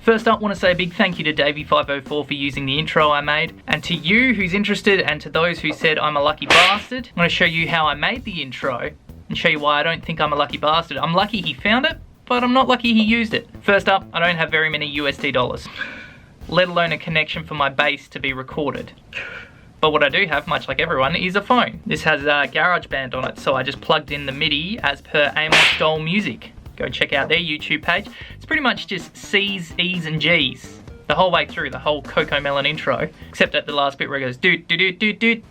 First up, I want to say a big thank you to Davie504 for using the intro I made, and to you who's interested, and to those who said I'm a lucky bastard. I'm going to show you how I made the intro and show you why I don't think I'm a lucky bastard. I'm lucky he found it, but I'm not lucky he used it. First up, I don't have very many USD dollars, let alone a connection for my bass to be recorded. But what I do have, much like everyone, is a phone. This has GarageBand on it, so I just plugged in the MIDI as per Amos Stole Music. Go check out their YouTube page. It's pretty much just C's, E's, and G's the whole way through, the whole Cocomelon intro, except at the last bit where it goes doot doot doot doot doot.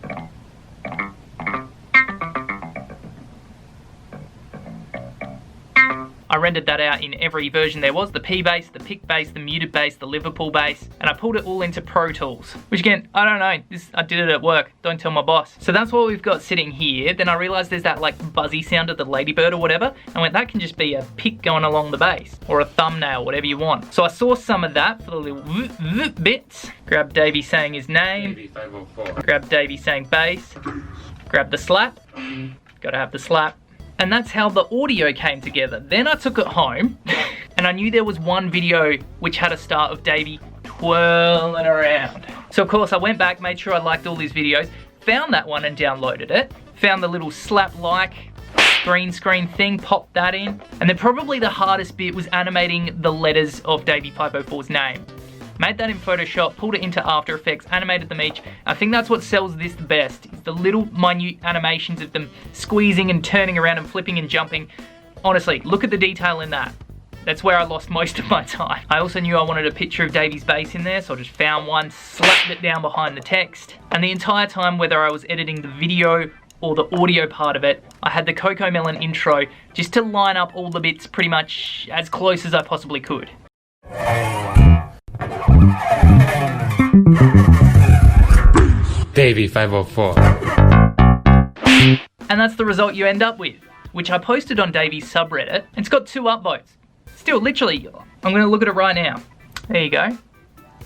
I rendered that out in every version there was, the P bass, the pick bass, the muted bass, the Liverpool bass, and I pulled it all into Pro Tools. Which again, I don't know, I did it at work, don't tell my boss. So that's what we've got sitting here. Then I realized there's that like buzzy sound of the ladybird or whatever. I went, that can just be a pick going along the bass, or a thumbnail, whatever you want. So I saw some of that for the little bits. Grab Davie saying his name. Davie504. Grab Davie saying bass. Grab the slap. Gotta have the slap. And that's how the audio came together. Then I took it home and I knew there was one video which had a start of Davie twirling around. So of course I went back, made sure I liked all his videos, found that one and downloaded it, found the little slap-like green screen thing, popped that in, and then probably the hardest bit was animating the letters of Davie504's name. Made that in Photoshop, pulled it into After Effects, animated them each. I think that's what sells this the best, is the little minute animations of them squeezing and turning around and flipping and jumping. Honestly, look at the detail in that. That's where I lost most of my time. I also knew I wanted a picture of Davie's bass in there, so I just found one, slapped it down behind the text. And the entire time, whether I was editing the video or the audio part of it, I had the Cocomelon intro just to line up all the bits pretty much as close as I possibly could. Davie504. And that's the result you end up with, which I posted on Davie's subreddit. It's got 2 upvotes. Still, literally, I'm gonna look at it right now. There you go.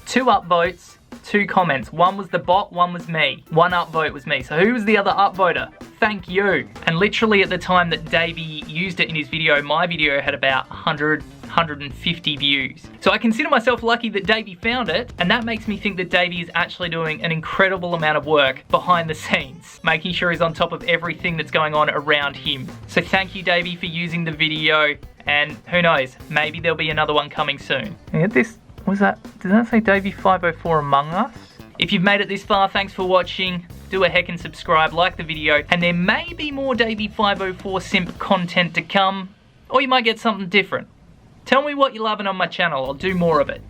2 upvotes, 2 comments. One was the bot, one was me. 1 upvote was me. So who was the other upvoter? Thank you. And literally at the time that Davie used it in his video, my video had about 150 views. So I consider myself lucky that Davie found it, and that makes me think that Davie is actually doing an incredible amount of work behind the scenes, making sure he's on top of everything that's going on around him. So thank you, Davie, for using the video, and who knows, maybe there'll be another one coming soon. And this, was that, did that say Davie504 Among Us? If you've made it this far, thanks for watching. Do a heckin' subscribe, like the video, and there may be more Davie504 simp content to come, or you might get something different. Tell me what you're loving on my channel, I'll do more of it.